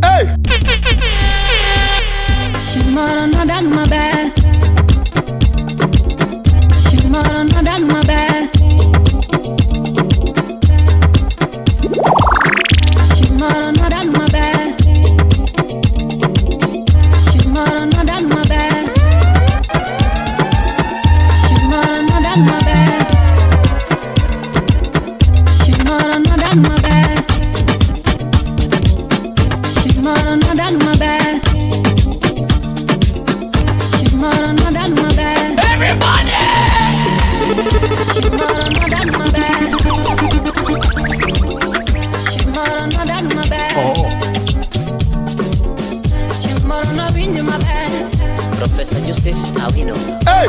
Hey! Professor Joseph Awino. Hey!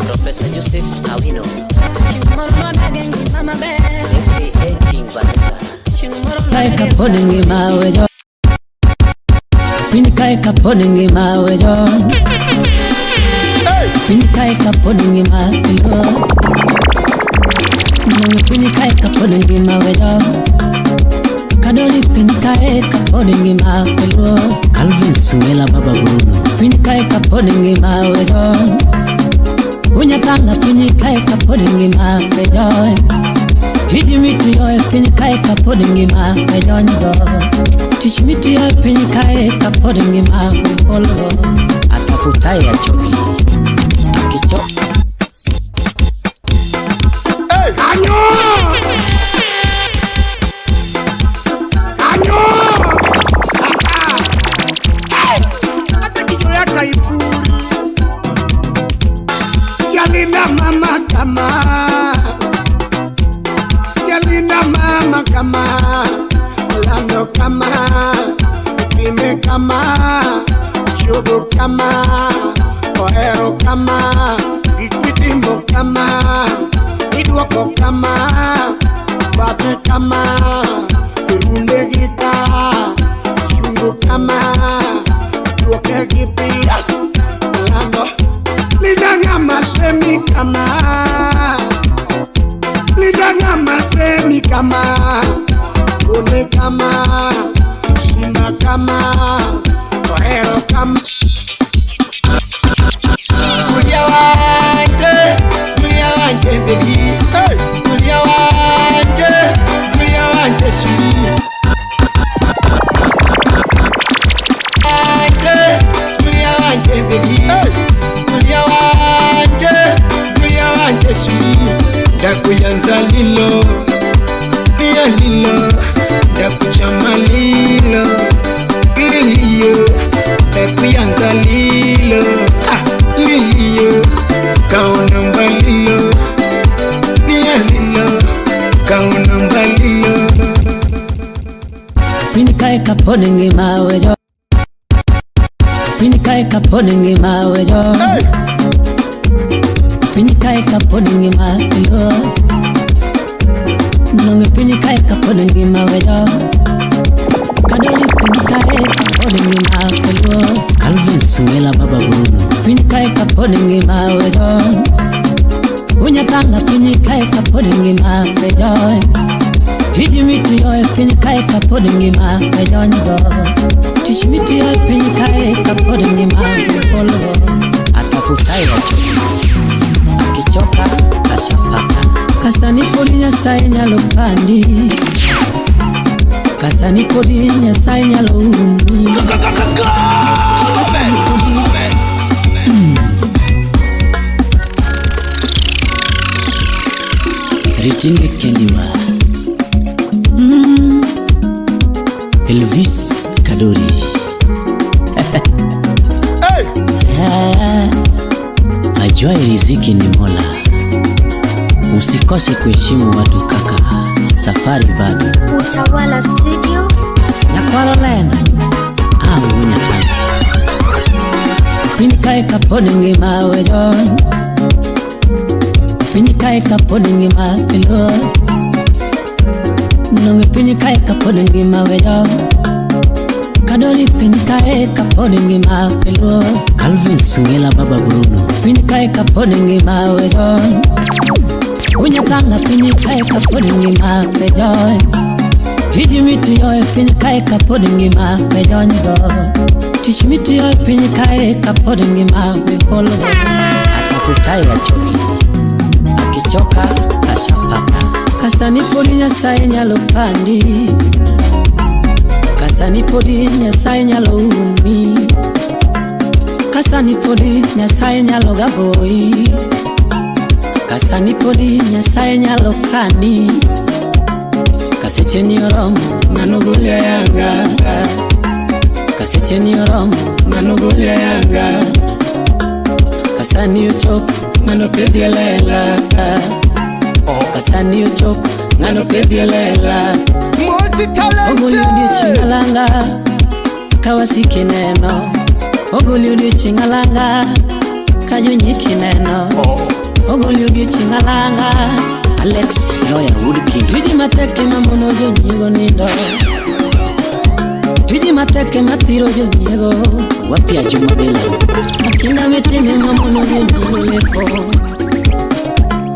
Professor Joseph Awino. Kai kaponingi mawe jo, pini kai kaponingi mawe jo, pini kai kaponingi mawe jo, pini kai kaponingi mawe jo, kadoli pini kai kaponingi mawe jo, Calvin Sungela Baba Bruno, pini kai kaponingi mawe jo, unyatanga pini kai kaponingi mawe jo. Tijimiti yo pini kai kaponingi ma kajongo. Tijimiti yo pini kai kaponingi ma kolgo. Atafuta ya choki. Akicho. Hey! Kanyo! Kanyo! Hata kichwa yake haifuri. Yalina mama kama. Yalina mama kama. Lando kama. Pime kama. Jogo kama. Oero kama. Ikwitimo kama. Idwoko kama. Babe kama. Irunde gita. Shungu kama. Dwoke gipira. Lando. Lidanga masemi kama. Lidanga masemi kama. Kone kama. Shima kama. Oero kama. Kulia wanje baby. Hey! Kulia wanje sweet. Kulia wanje baby. Hey! Kulia wanje sweet. Dakuyanza lilo, lia lilo. Dakuchama lilo, liliyo. Dakuyanza lilo, liliyo. Kaona mbalilo, lia lilo. Kaona mbalilo. Pini kai kaponingi mawe jo, pini kai kaponingi mawe jo, Hey! pini kai kaponingi mawe jo, nonge pini kai kaponingi mawe jo, kadoli pini kai kaponingi mawe jo, Calvin Sungela Baba Bruno, pini kai kaponingi mawe jo, unyatanga pini kai kaponingi mawe jo. Tijimiti yo pini kai kaponingi ma kajongo. Tijimiti yo pini kai kaponingi ma kolgo. Atafuta ya choki. Akichoka kashapaka. Kasani polinya sainya lopandi. Kasani polinya sainya loumi. Kasani polinya. Ritingi kendiwa. Elvis Kadori. Hey! Ajua riziki ni Mola. Usikose kuheshimu watu kaka. Safari bado. Utawala Studio. Nyakwalolena. Unyatanga. Pini kai kaponingi mawe jo, pini kai kaponingi mawe lo, Nonge piny kae kapod ngima weyo, kadori piny kae kapod ngima peluo. Calvin Sungela Baba Bruno. Piny kae kapod ngima weyo, unyatanga piny kae kapod ngima peyo. Tiji mitiyo e piny kae kapod ngima peyo nyigo. Tiji mitiyo e piny kae kapod ngima beholo. Atafutai achoki, akichoka ashapata. Kasani podi Nyasaye nyalo pandi, kasani podi Nyasaye nyalo umi, kasani podi Nyasaye nyalo gaboi, kasani podi Nyasaye nyalo kani. Kasecheni oromo manugulya yanga, kasecheni oromo manugulya yanga, kasani uchop manopedya lela, kasani uchop manopedya lela. Oguli chingalanga kawasiki neno, oguli chingalanga kajonyiki neno, oguli chingalanga Alex Lawyer Woodkin. Tiji mateke mamono jo nyigo nindo, tiji mateke matiro jo nyigo. Wapia Juma Bela. Akinda mitime mamono jo nyigo leko,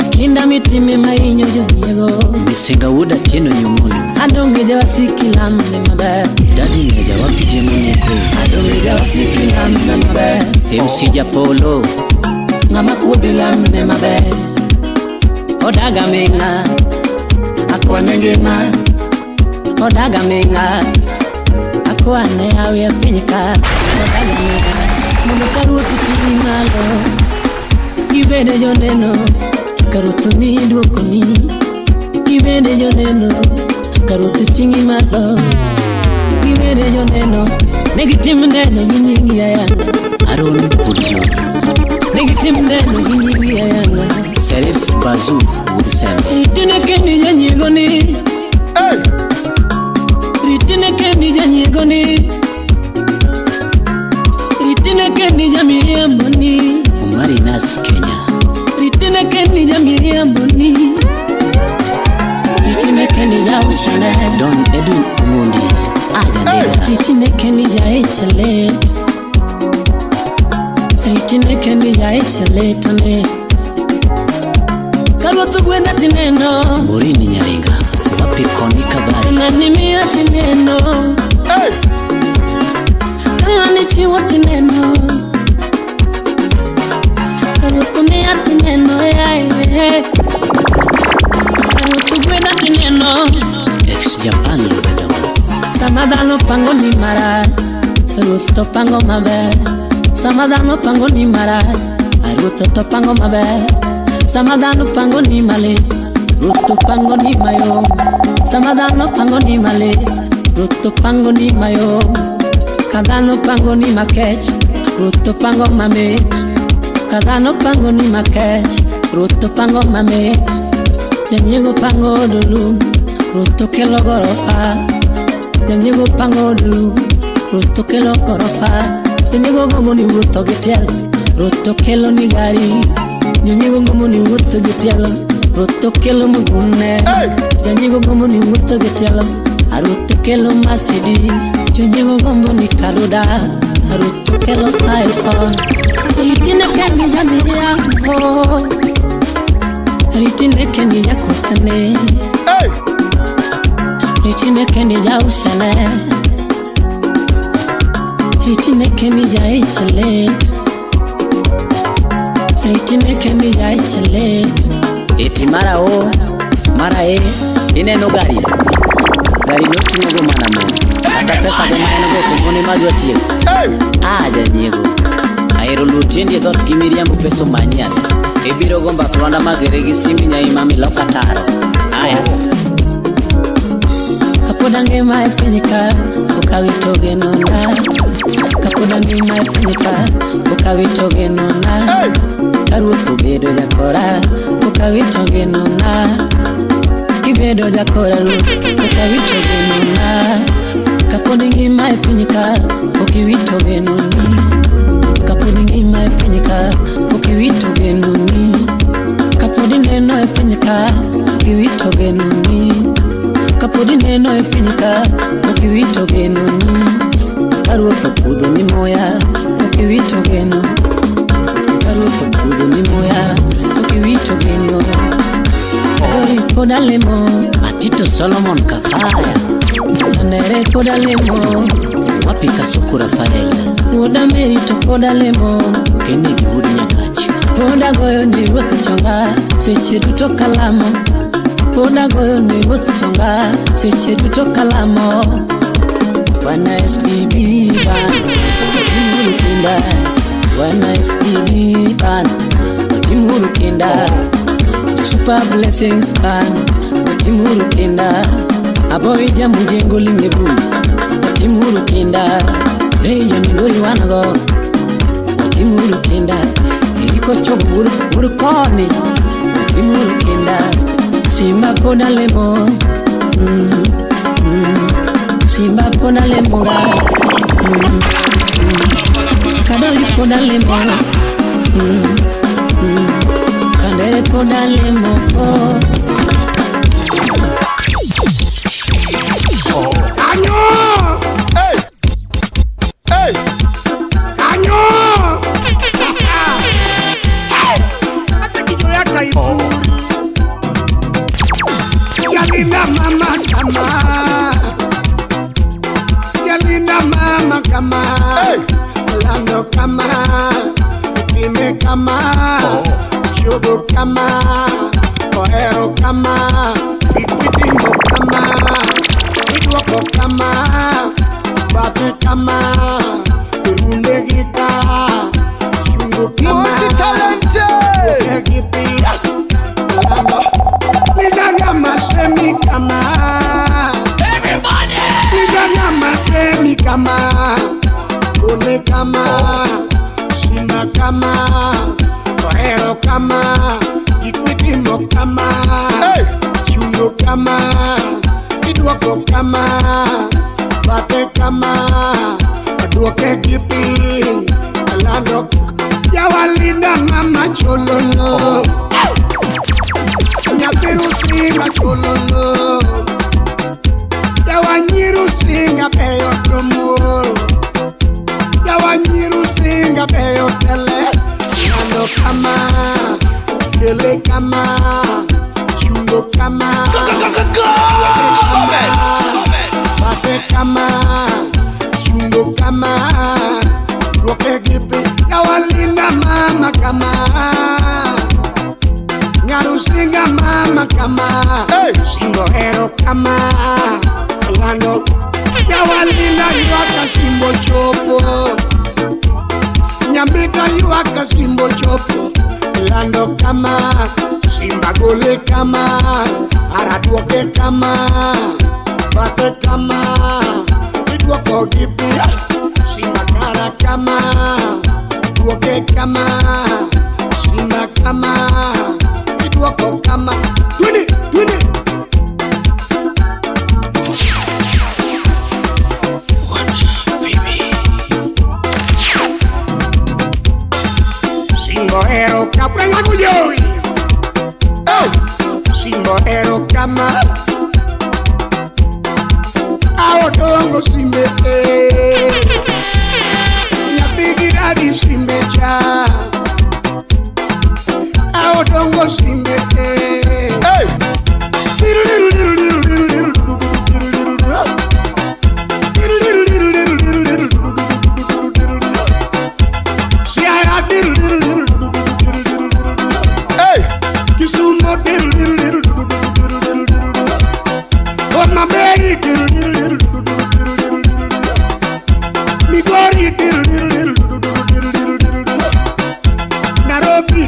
kinda mitime mainyo jo nyigo. Misinga wuda tino nyumuni, adonge jawa sikilam ne mabe. Dadi neja wapije muneko, adonge jawa sikilam ne mabe. MC Japolo ngama kudilam ne mabe. Odaga menga akwane ngema, odaga menga akwane awe pinyka. Odaga menga mundo karuti timalo, ibene joneno karutu mi duokoni, ibene joneno karutu chingi malo, ibene joneno negitim neno nyingi ayanga. Aron Purjo negitim neno nyingi ayanga. Serif Bazu Woodson. Ritine kendi janyegoni, Hey! ritine kendi janyegoni, ritine kendi jamiriamboni. Umari Nas Kenya. Ritine kendi jamiriamboni, ritine kendi jaushane. Don Edwin Umundi Ajandega. Ritine kendi jaichelet, ritine kendi jaicheletane. Karutu gwenda tineno, Morini Nyaringa wapikoni kabari. Ngani miya tineno, Hey! ngani chiwa tineno, karutu miya tineno yae. Karutu gwenda tineno, ex Japan lubeda. Samadano pango ni mara, Ruth pango mabe. Samadano pango ni mara, Ruth pango mabe. Samadano pango ni male, Ruto pango ni mayo. Samadano pango ni male, Ruto pango ni mayo. Kadano pango ni makech, Ruto pango mame. Kadano pango ni makech, Ruto pango mame. Janyego pango dulu, Ruto kelo gorofa. Janyego pango dulu, Ruto kelo gorofa. Janyego gomo ni Ruto gitiel, Ruto kelo ni gari. Janyego gomo ni Ruto gitiel, Ruto kelo mugune. Janyego gomo ni Ruto gitiel, Ruto kelo Mercedes. Janyego gomo ni Karuda, Ruto kelo iPhone. Ritine kendi jamiriambo, ritine kendi jakutane. Hey! Ritine kendi jaushane, ritine kendi jaichelet, ritine kendi jaichelet. Eti mara o, mara e, ineno gari no tingo mana mo. Ata pesa go mana go kumone madwa tiyo. Hey! Janyego aero lutindi dot gimiriambo peso manyane. Ibiro gomba flonda magere gi simbi nyai mami lokataro. Aya kapodange mai pinyka ukawito genona, kapodange mai pinyka ukawito genona. Karuto bedo jakora ukawito genona, kibedo jakora ukawito genona. Kapodange mai pinyka ukiwito genoni, kapodange mai pinyka ukiwito genoni. Kapodi neno e pinyka ukiwito genoni, kapodi Okiwito geno ni Karuotho kudho ni moya. Okiwito geno Karuotho kudho ni moya. Okiwito geno Ori podalemo Atito Solomon Kafaya Nere podalemo Wapika Suku Rafaela Woda Merito podalemo Kennedy Wood Nyakachi Poda goyo ni ruoth chonga Seche duto kalamo Poda goyo ni ruoth chonga Seche duto kalamo Wana SBB band Otimuru kinda Wana SBB band Otimuru kinda Super Blessings band Otimuru kinda Aboija Mujengo Lingebu Otimuru kinda Reja Migori wanago Otimuru kinda Iriko chobu urukoni Otimuru kinda Simba poda lemo Simba poda lemo Kadoli poda lemo Kandere poda lemo Año! Hey! Hey! Año! Hata kichwa yaka ifuri. Yalinda mama kama. Yalinda mama kama. Hey! Lando kama. Pime kama. Jogo kama. Kohero kama. Ikipimo kama. Idwoko kama. Babi kama. Runde gita. Shungo kama. Multi-talented! Egipia. Lando. Lidana masemi kama. Everybody! Lidana masemi kama. Kone kama. Simba kama. Kohero kama. Ikipimo kama. Hey! Shungo kama. Idwoko kama. Bate kama. Adwoke gipi. Alando. Yawalinda mama chololo. Nyabiru singa chololo. Yawanyiru singa peyo tromol. Yawanyiru singa peyo tele. Alando kama. Dele kama. Shungo kama. Bate kama. Shungo kama. Roke gipi. Yawalinda mama kama. Nyaru singa mama kama. Hey! Singo hero kama. Lando. Yawalinda yuaka simbo chopo. Nyambita yuaka simbo chopo. Lando kama. Simba gole kama. Aradwoke kama. Bate kama. Idwoko gipi. Simba kara kama. Dwoke kama. Simba kama. Idwoko kama. Twini. Singo hero kapra ngaguyoi. Hey! Singo hero kama. Aodongo simete. Nyabigiradi simeja. Aodongo simete. Hey! Hey! Kisumo oh my baby Migori Nairobi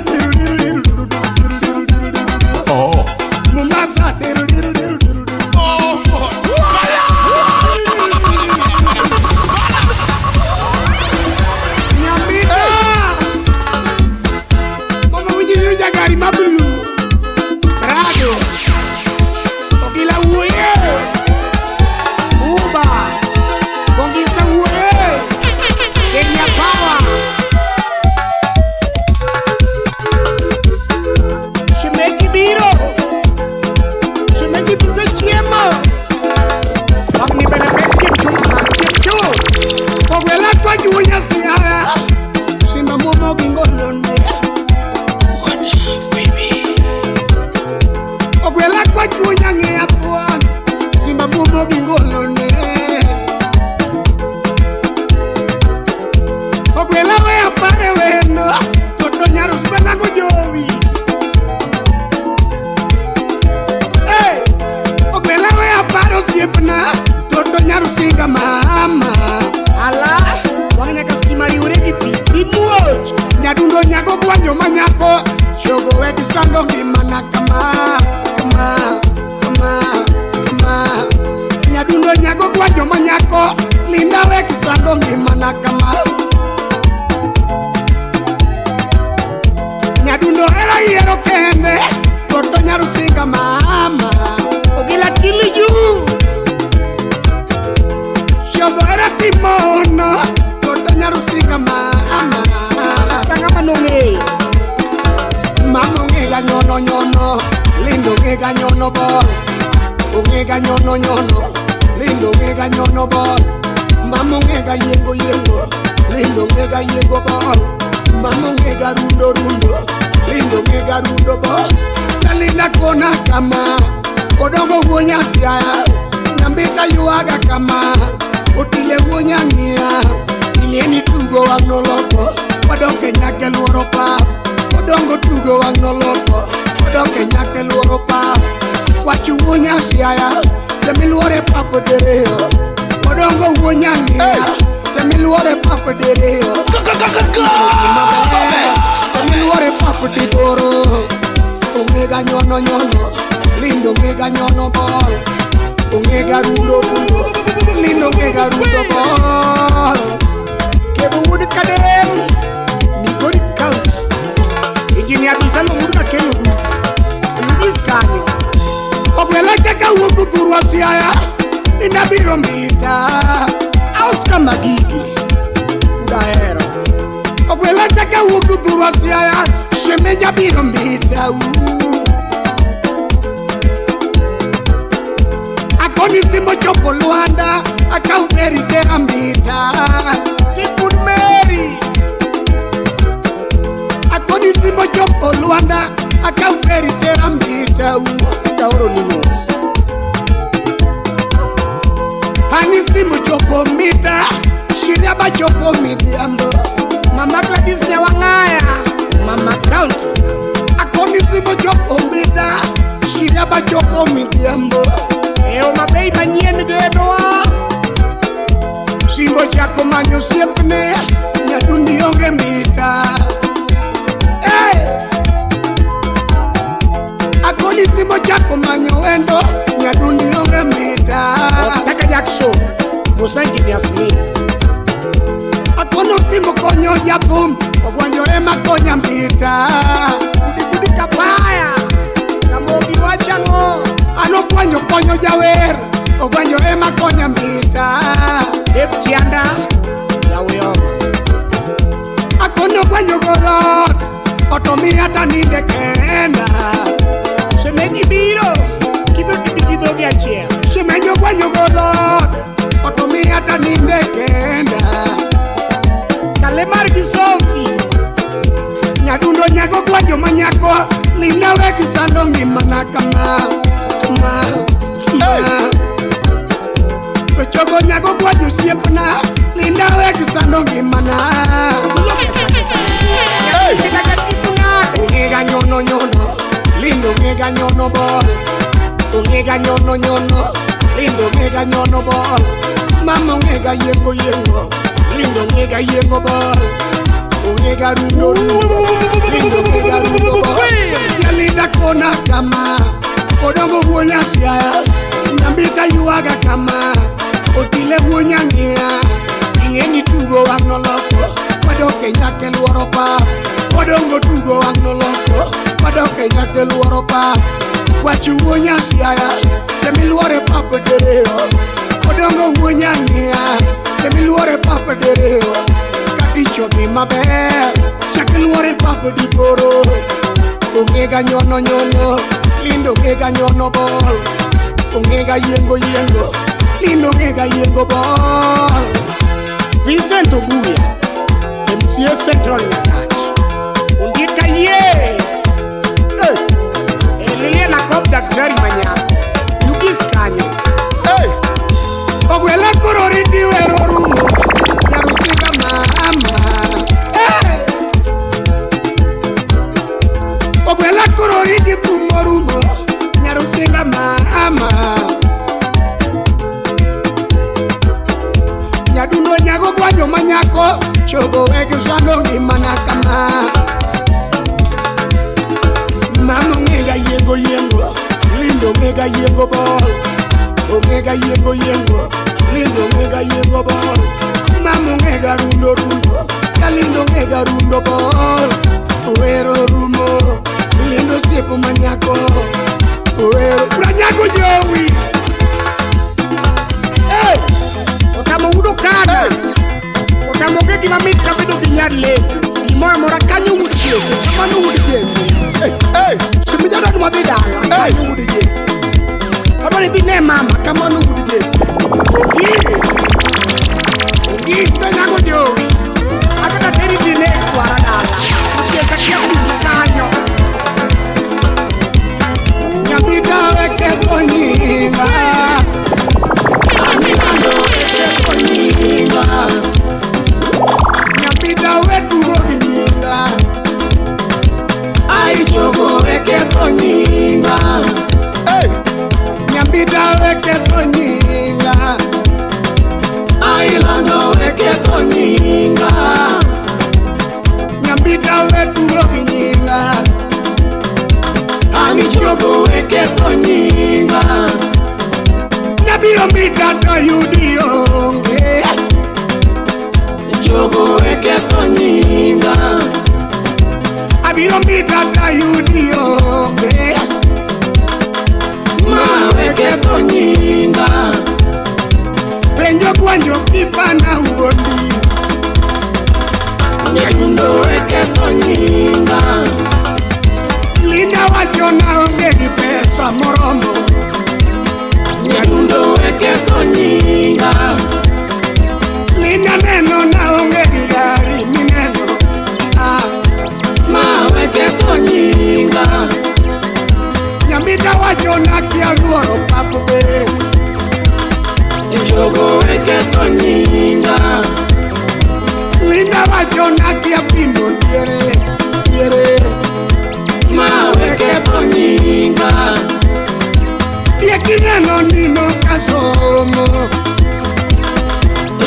kisando ngimana kama Nyadundo nyago kwa joma nyako linda we kisando ngimana kama Nyadundo era hiero kende Koto nyarusinga mama Ogila kili juu Shogo era timono Koto nyarusinga mama Satanga manungi Mama ngega nyono nyono Lindo ngega nyono bol Ngega nyono nyono Lindo ngega nyono bol Mama ngega yengo yengo Lindo ngega yengo bol Mama ngega rundo rundo Lindo ngega rundo bol Nalinda kona kama Odongo huonya siaya Nambita yuaga kama Otile huonya ngia Inieni tugo wangnoloko Wadonge nyake luoro pap Odongo tugo wangnoloko Wadonge nyake luoro pap Wachu huonya siaya Demiluore papo dereo Odongo huonya ngia Demiluore papo dereo Demiluore papo diboro Ongega nyono nyono Lindo ngega nyono bol Ongega rundo rundo Lindo ngega rundo bol Kebu mudu kadem Migori couch Ijini abisa lo mudu kakelu du Lugis kanyo Ogwela keka uogu kurwa siaya Inabiro mbita Auska magigi Udaero Ogwela keka uogu kurwa siaya Shemeja biro mbita Akoni simo chopo Luanda Akau feri tera mbita Seafood Mary Akoni simo chopo Luanda Akau feri tera mbita Kaoro nimos Hani simo chopo mbita Shiriaba chopo midiambo Mama Gladys Nyawangaya Mama County Akoni simo chopo mbita Shiriaba chopo midiambo Eo mabei manyien dedoa Shimbo chako manyo siepne Nyadundi onge mita Akoni simo chako manyo wendo Nyadundi onge mita Taka jakso Musa Engineer Smith Akono simo konyo japum Ogwanyo ema konya mita Kudi kapaya Kamogi wachango Ano kwanyo konyo jawer Ogwanyo ema konya mbita Dave Chianda Yawe Akono kwanyo golot Otomi hata ninde kenda Shemenyi biro Kibo tibigido gya chia Shemenyo kwanyo golot Otomi hata ninde kenda Kalemar kisofi Nyadundo nyago kwanyo manyako Linda we kisando ngimana kama Chogo nyago kwa jusiepna Linda we kisando ngimana Ongega nyono nyono Lindo ngega nyono bol Ongega nyono nyono Lindo ngega nyono bol Mama ongega yengo yengo Lindo ngega yengo bol Ongega rundo rundo Lindo ngega rundo bol Yalinda kona kama Odongo huonya siaya Nambita yuaga kama Otile huonya ngia Ingeni tugo wangnoloko Wadoke nyake luoro pap Odongo tugo wangnoloko Wadoke nyake luoro pap Wachu huonya siaya Demiluore pap dereo Odongo huonya ngia Demiluore pap dereo Katicho mi maber Chake luore pap diboro Ongega nyono nyono Lindo ngega nyono bol Ongega yengo yengo Lindo ngega yengo bol Vincent Obuya MCA Central Nyakach Undika ye Lilia na kop daktari manyako Yugis kanyo Ogwela kuroriti wero rumo Yarusika mama Ogwela kuroriti pumo rumo Nyarusinga mama Nyadundo nyago kwa joma nyako Chogo wege shano ngimana kama yengo ball. Ongega yengo yengo. Lindo ongega yengo ball. Mama ongega rundo rundo. Kalindo ongega rundo ball. Uero rumo. Lindo stepo manyako. Uero branyako Joey. Hey! Otamo udo kana. Otamo ngeki mamit kabedo ginyarle. Imoya mora kanyo udi jese. Kamano udi jese. Hey! Simijada tumabida. Kanyo udi jese. Kabani dine mama. Kamano udi jese. Ongi. Branyako Joey. Akata teri dine kuara dala. Jesa kia udi kanyo. Nyambida weke konyinga. Aminando weke konyinga. Nyambida wetu gobinyinga. Aichogo weke konyinga. Hey! Nyambida weke konyinga. Ailando weke konyinga. Nyambida wetu gobinyinga. Amichogo weke konyinga. Nabiro mbita to yudionge. Chogo weke konyinga. Abiro mbita to yudionge. Ma weke konyinga. Penjo kwanjo kipana uondi. Nyakundo weke konyinga. Linda wachona onge di pesa moromo. Nyakundo weke konyinga. Linda neno na onge di gari mineno. Ma weke konyinga. Nyambida wachona kia luoro papu be. Chogo weke konyinga. Linda wachona kia pimo yere. Ma weke konyinga. Yekineno nino kasomo.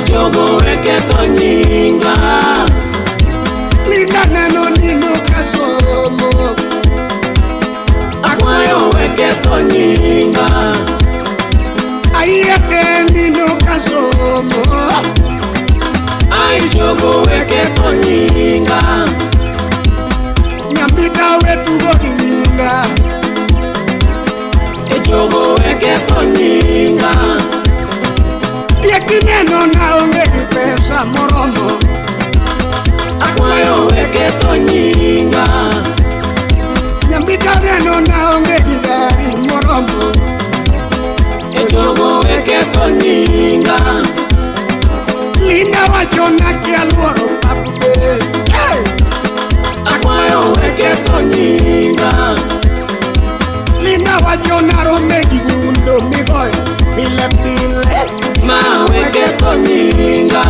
Chogo weke konyinga. Linda neno nino kasomo. Akwayo weke konyinga. Ayete nino kasomo. Ai chogo weke konyinga. Nyambida wetu gobinyinga. Chogo weke konyinga. Yekineno na onge di pesa moromo. Akwayo weke konyinga. Nyambida neno na onge di gari moromo. Chogo weke konyinga. Linda wachona kia luoro papu be. Akwayo weke konyinga. Linda wachona rome gigundo migoyo pile pile. Ma weke konyinga.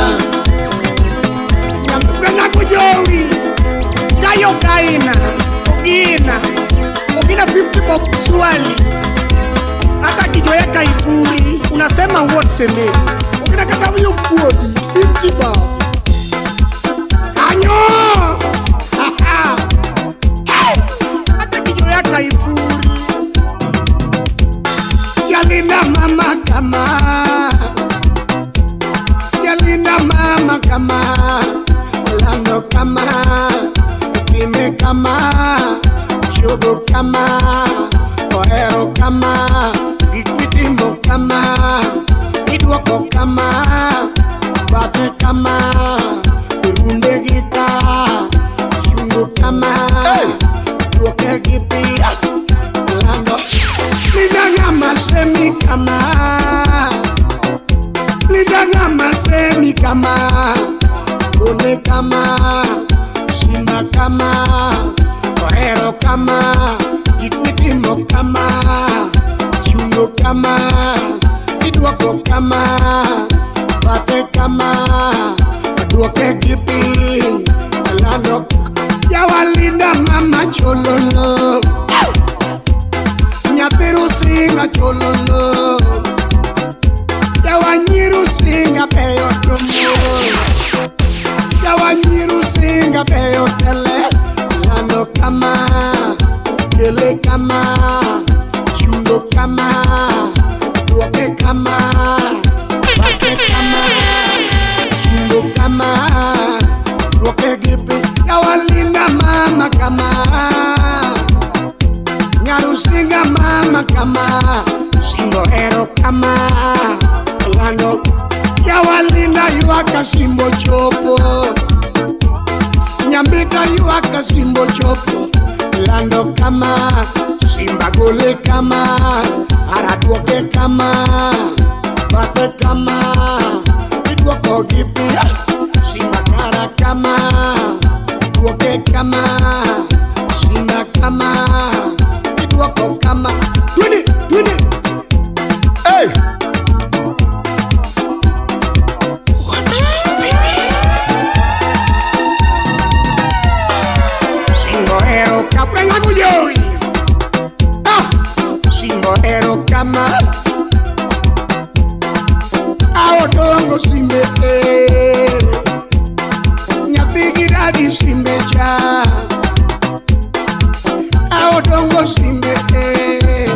Nyambida Joey. Kayo kaina. Ogina 50 bob swali. Hata kijoeka ifuri. Unasema what seme. Ogina kata wyo kuodi 50 bob. Kanyo. Hata kijoeka ifuri. Yalinda mama kama. Yalinda mama kama. Lando kama. Kime kama. Chogo kama. Oero kama. Ikmitimo kama. Idwoko kama. Bate kama. Irunde gita. Chungo kama. Hey! Dwoke gipi. Lando. Linda ngama semi kama. Linda ngama semi kama. Kone kama. Simba kama. Oero kama. Ikmitimo kama. Chungo kama. Idwoko kama. Bate kama. Dwoke gipi. Lando. Yawalinda mama chololo. Nyapiru singa chololo. Yawanyiru singa peyo tomo. Yawanyiru singa peyo tele. Lando kama. Dele kama. Chungo kama, duoke kama, bate kama, chungo kama, duoke gibi, yawalinda mama kama, nyarusinga mama kama, simbo hero kama, lando, yawalinda yuaka simbo chopo, nyambita yuaka simbo chopo, lando kama, simba gole kama, araduoke kama, bate kama, iduoko gibi, simba kara kama, duoke kama, simba kama, iduoko kama, twini, twini. Hey! Singoero kaprenga guyoi. Singoero kama. Aodongo simbe. Nyabigiradi simbe ja. Aodongo simbe. Hey!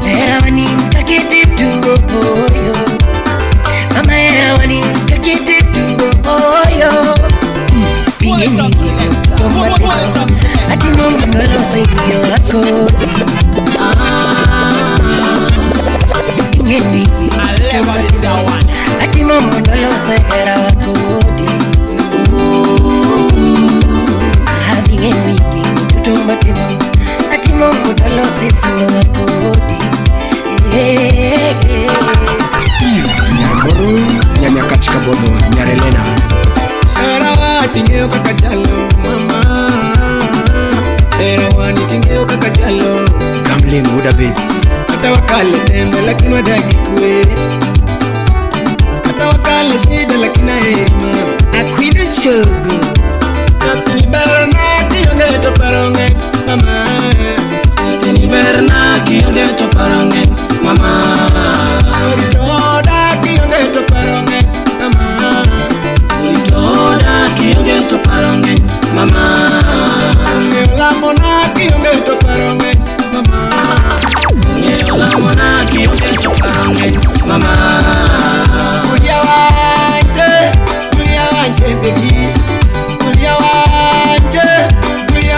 Era wani kakete tugo boyo, mama era wani singio akodi. Ingeni ati mama ndolo sera akodi. Ingeni tutumba timu ati mama ndolo sisino akodi. Nyamuru nyanya katika bobo nyarelena. Era wati ngeo kakachalo mama. Era wati ngeo kakachalo. Gambling Buddha Beats. Hata wakale tembe lakini wadaki kwe. Hata wakale shida lakini aerima. Akwino chogo. Natini barana kiyonge to paronge mama. Natini barana kiyonge to paronge mama. Uritoda kiyonge to paronge mama. Uritoda kiyonge to paronge mama. Ngeola mona kiyonge to paronge mama. Ngeola mona kiyonge to paronge mama. Kulia wanje baby. Kulia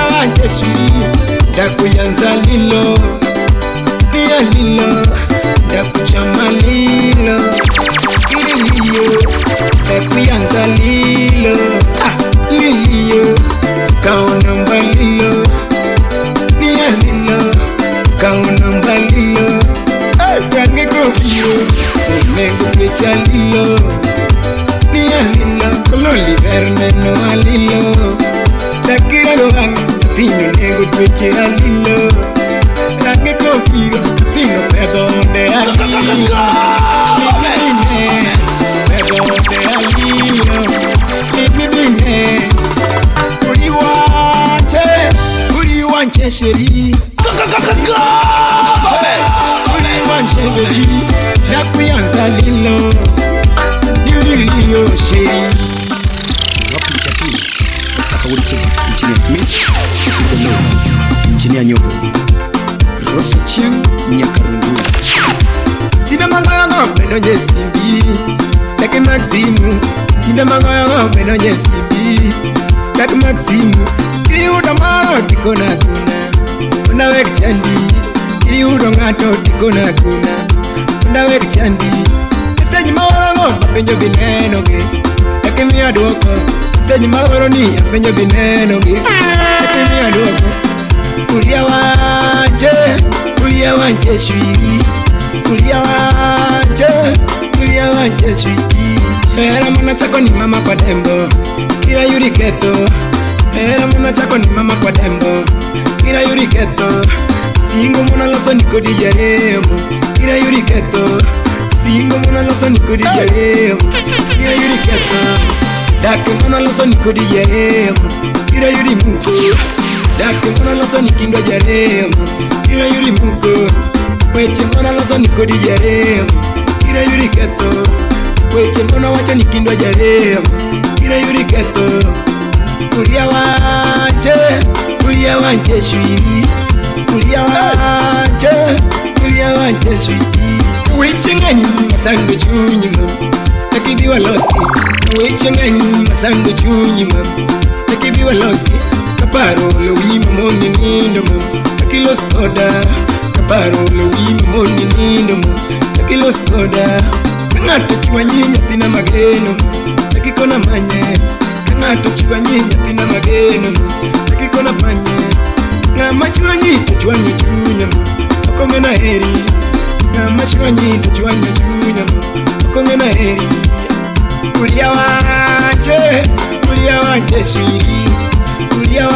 wanje sweetie. Dakuyanza lilo, lia lilo. Dakuchama lilo, liliyo. Dakuyanza lilo, liliyo. Kaonamba lilo, lia lilo. Kaonamba lilo, yange kofiyo. Umengu pecha lilo, lia lilo. Kololi verne no alilo. Dakira doang, tino nego pecha lilo. Yange kofiyo, tino pedonde alilo. Pedonde alilo. Uri wanje sheri. Uri wanje baby. Nakuyanza lilo. Liliyo sheri. Wapi chakini? Akawuri chiba. Engineer Smith. Sifikono. Engineer Nyobo. Rosso Chiang. Nyakarungu. Simbe mangoyo penonye simbi. Take Maximu. Simbe mangoyo penonye simbi. Take Maximu. Kiudo maro tikona kuna. Unawek chandi. Kiudo ngato tikona kuna. Unawek chandi. Senyi mawaro apenjo bineno ge. Take mi aduoko. Senyi mawaro ni apenjo bineno ge. Take mi aduoko. Kulia wanje shwiri. Kulia wanje shwiri. Era mwana chako ni mama kwa dembo. Kira yuri keto. Era mwana chako ni mama kwa dembo. Kira yuri keto. Singo mwana loso niko di yaremo. Kira yuri keto. Singo mwana loso niko di yaremo. Kira yuri keto. Dake mwana loso niko di yaremo. Kira yuri muko. Dake mwana loso nikindo yaremo. Kira yuri muko. Weche mwana loso niko di yaremo. Kira yuri keto. Weche mwana wacha nikindo yaremo. Kira yuri keto. Kulia wanje shwiri. Kulia wanje shwiri. Weche ngani masando chunyima. Nakibiwa losi. Weche ngani masando chunyima. Nakibiwa losi. Kaparo lo wima moni nindo mo. Nakilo skoda. Kaparo lo wima moni nindo mo. Nakilo skoda. Kangato chiwa nyinya tina mageno mo. Nakikona manye. Kangato chiwa nyinya tina mageno mo. Nakikona manye. Ngama chiwa nyito chiwa nyichunya mo. Okonge na heri. Ngama chiwa nyito chiwa nyichunya mo. Okonge na heri. Kulia wanje shwiri. Kulia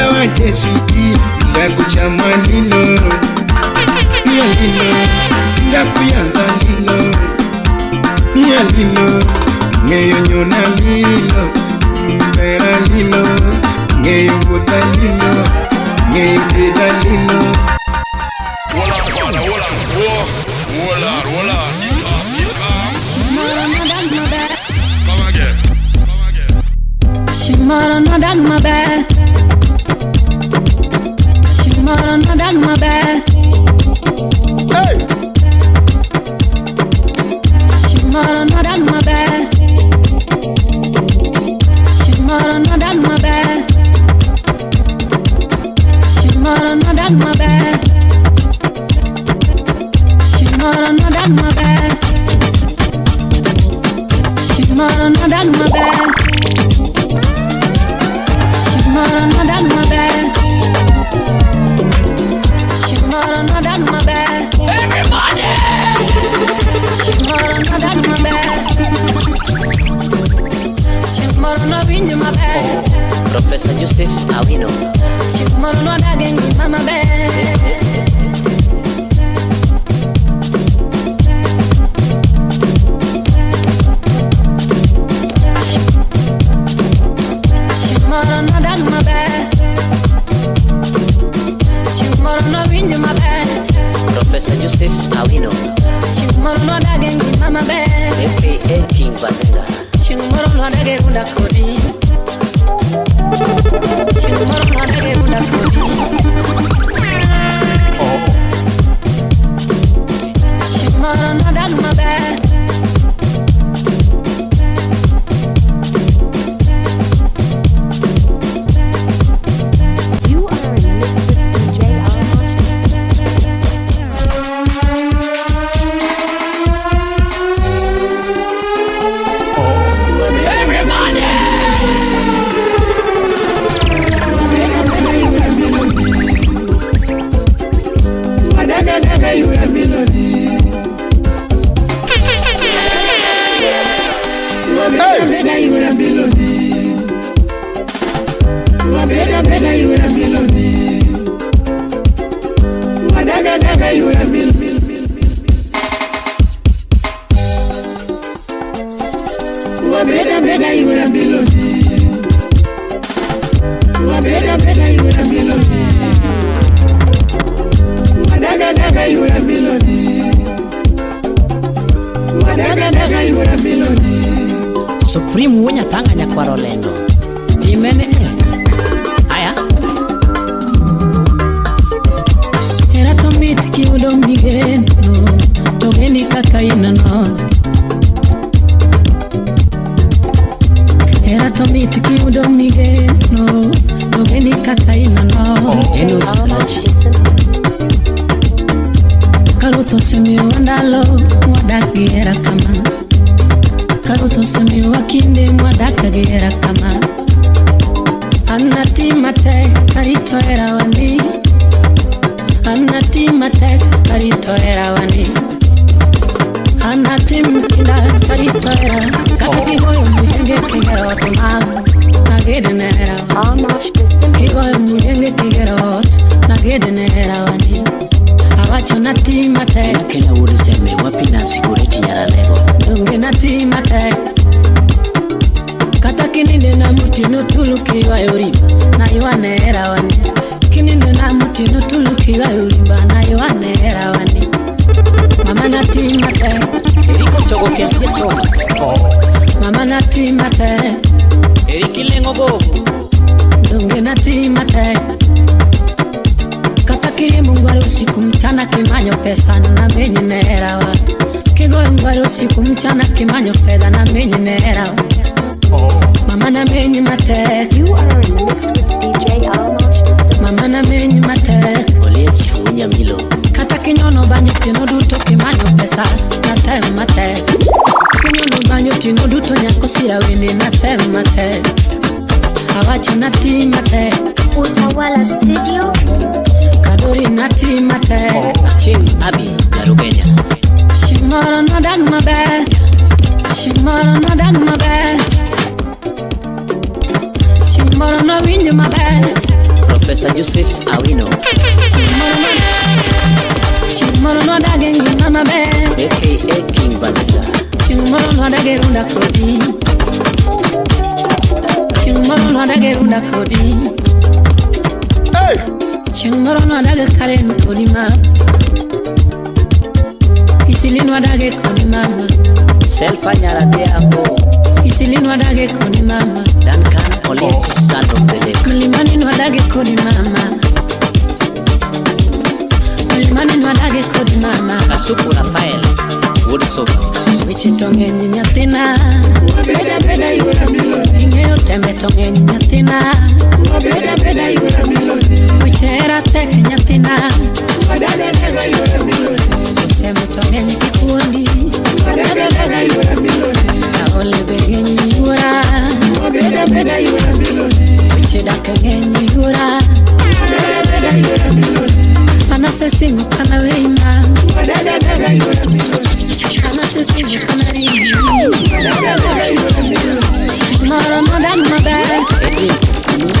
wanje shwiri. Ndakuchama lilo. Nia lilo. Ndakuyanza lilo. Nia lilo. Ngeyo nyona lilo. Mbera lilo. Ngeyo buta lilo. Ngeyo deda lilo. Hold on. Come again. Shimara no dag my bad. Shimara no dag my bad. Hey. Shimara no dag my bad. Shimara no dag my bad. dag maber. Chieng' moro nodag maber. Chieng' moro nodag maber. Everybody! Chieng' moro nodag maber. Chieng' moro nowinjo maber. Professor Joseph Awino. Chieng' moro nodag e ngima maber. Chieng' moro nodag maber. Chieng' moro nowinjo maber. Professor Joseph Awino. Chieng' moro nodag e ngima maber. AKA King Bazinga. Chieng' moro nodag e runda kodi. Chieng' moro nodag e runda kodi. Chieng' moro nodag maber. You are in mix with DJ Supreme wunya tanga nyakwaro lendo. Timene aya. Era tomit ki udom migeno. Togeni kaka inano. Era tomit ki udom migeno. Togeni kaka inano. Eno scratch. Karuto semi wandalo. Wadaki era kama. Karuto semi wakinde mwadaka gera kama. Anati mate karito era wani. Anati mate karito era wani. Anati mkina karito era. Kaki hoyo mujenge kigero otuma. Nagede nera wani. Kihoyo mujenge kigero ot. Nagede nera wani. Awacho nati mate. Nakena uri seme wapi na security nyara lego. Dunge nati mate. Kata kininde na muti nutuluki wa yoriba. Na yuane era wani. Kininde na muti nutuluki wa yoriba. Na yuane era wani. Mama nati mate. Eriko chogo kenye chogo. Mama nati mate. Eriki lengo gogo. Dunge nati mate. Kata kiri mungwari usiku mchana kimanyo pesa na menye nera wa. Kigoyo ngwari usiku mchana kimanyo fedha na menye nera wa. Mama na menye mate. You are in the mix with DJ Almosh. Mama na menye mate. Olechi unya milo. Kata kinyono banyo tino duto kimanyo pesa na tem mate. Kinyono banyo tino duto nyako sira wini na tem mate. Awacho nati mate. Utawala Studio. Kadori nati mate. Chin Abi Nyarugenya. Chieng' moro nodag maber. Chieng' moro nodag maber. Chieng' moro nowinjo maber. Professor Joseph Awino. Chieng' moro nodag e ngima maber. AKA King Bazinga. Chieng' moro nodag e runda kodi. Chieng' moro nodag e runda kodi. Hey! Chieng' moro nodag e karen kodi ma. Isilin wadage kodi mama. Selfa nyara de amo. Isilin wadage kodi mama. Duncan Olechi son of the lake. Mlimani wadage kodi mama. Mlimani wadage kodi mama. Kasuku Rafael Woodsoba. Wichi tongenyi nyathina. Beda beda yura miloni. Ing'eyo tembe tongenyi nyathina. Beda beda yura miloni. Wichera tek nyathina. Beda beda yura miloni. Tembe tongenyi kikuondi. Beda beda yura miloni. Kaole begenyi yura.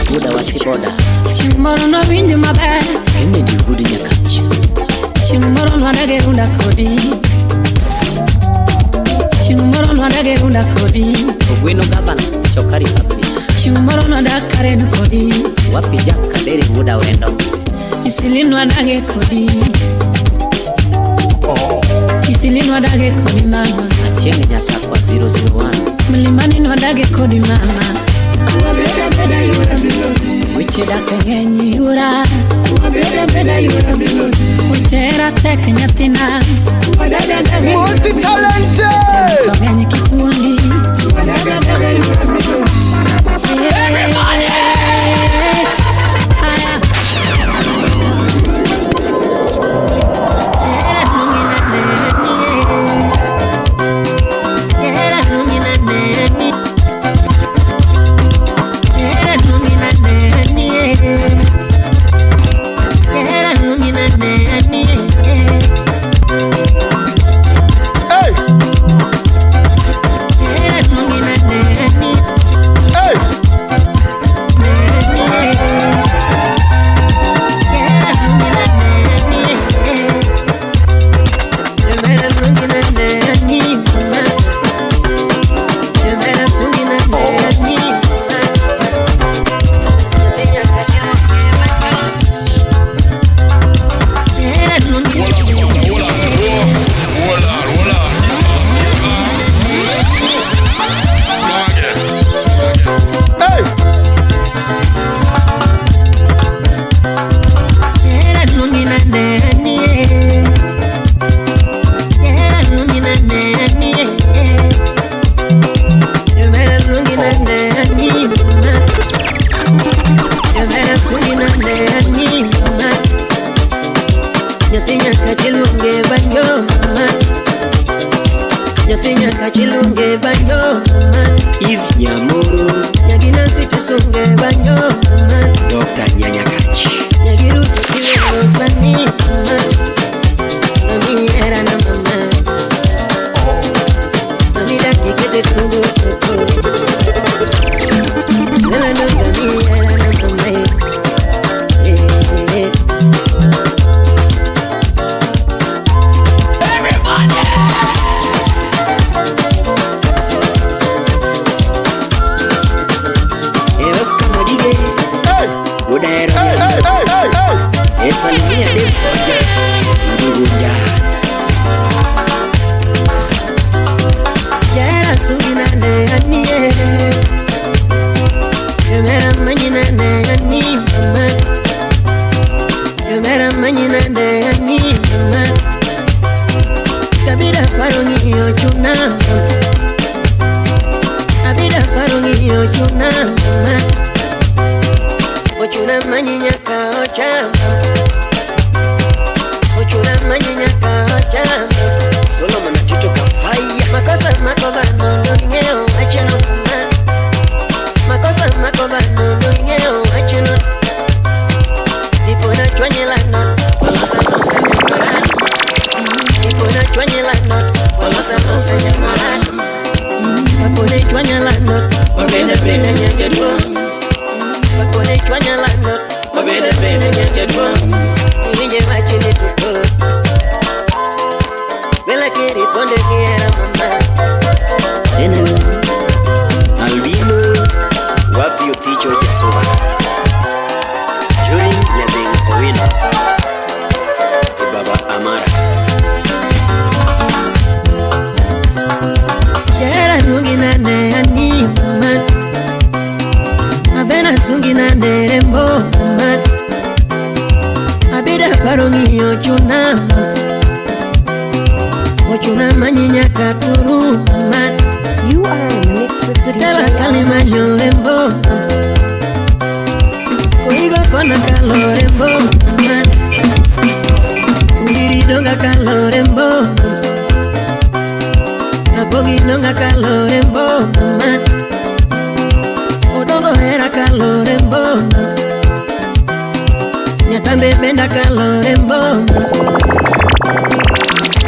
Buda wasiboda Chimoro no winjo maber Ene di gudi nyakachi Chimoro no adage unda kodi Chimoro no adage unda kodi Ogweno gabana chokari kabli Chimoro no adakare no kodi Wapi jaka deri buda wenda Isilino adage kodi Isilino adage kodi mama Achienge nyasa kwa 001 Mlimani no adage kodi mama Beda yura bilodi Wichida kengenyi yura Beda yura bilodi Uchera teke nyatina Multi-talented. Kengenyi kikundi Beda yura bilodi Everybody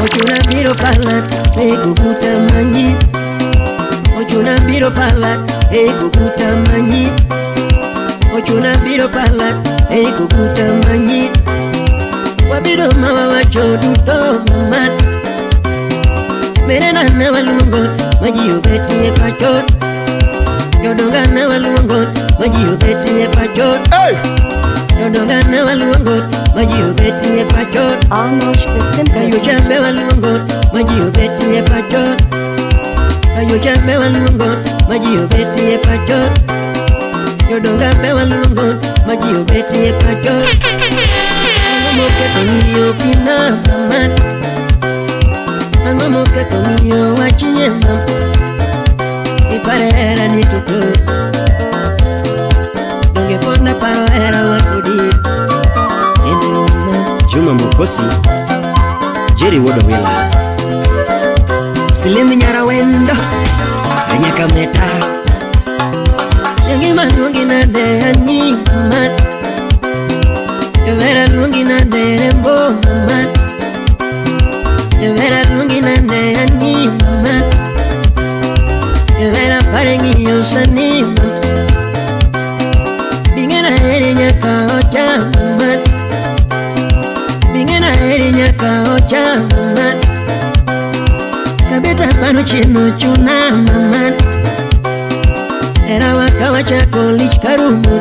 Ochuna biro palat, ego buta manyi. Ochuna biro palat, ego buta manyi. Ochuna biro palat, ego buta manyi. Wabiro mawa wachodu to mamat. Merena na walungot, majiyo beti e pachot. Yodonga na walungot, majiyo beti e pachot. Yodonga na walungot, majiyo beti e pachot. Almost the simple Kayo chambe walungot, majiyo beti e pachot. Kayo chambe walungot, majiyo beti e pachot. Yodonga be walungot, majiyo beti e pachot. Angomoke tongiyo pina mamat. Angomoke tongiyo wachie mam. Ipare era ni tutu. Donge pona paro era wakudi. Ende mama Juma Mokosi, Jerry Wodowela, Silemi Nyara Wendo, Anyaka Meta. Yangi manungi na de ani mat. Evera lungi na de rembo mat. Evera lungi na de ani mat. Evera parengi yosani mat. Bingena heri nyaka ocha mat. Bingena heri nyaka ocha mat. Kabeta pano chino chuna mamat. Era wakawa chako lich karumu.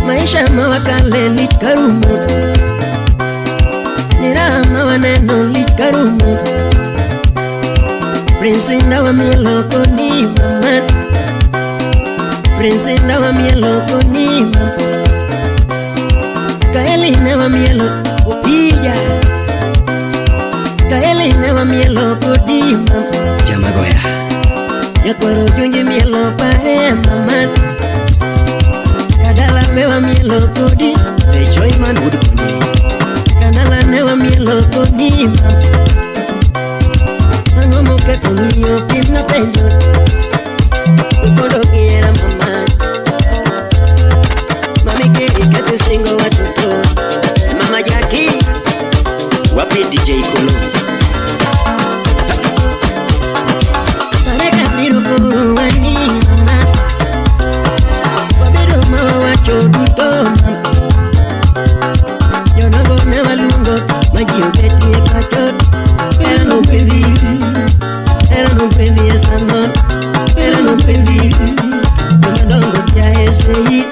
Maisha mawakale lich karumu. Nira mawaneno lich karumu. Prince ndawa mielo koni mamat. Prince ndawa mielo koni mamat. Kaeli ndawa mielo upija. Kaeli ndawa mielo kodi mamat. Jamagoya Yakoro junji mielo pare mamat. Kadala mewa mielo kodi Bejoy man wood kodi. Kadala newa mielo kodi mamat. Angomoke tongiyo pina penjo. Ukodo kiera mamat. Mami ke ikate singo watoto. Mama Jackie wapi DJ Kolo. Biro kuwani mama. Wabiro mawa wachodu to mama. Yonago na walungo, majiyo beti e pachot. Era no pevi esa non. Era no pevi Yomadongo tia esei.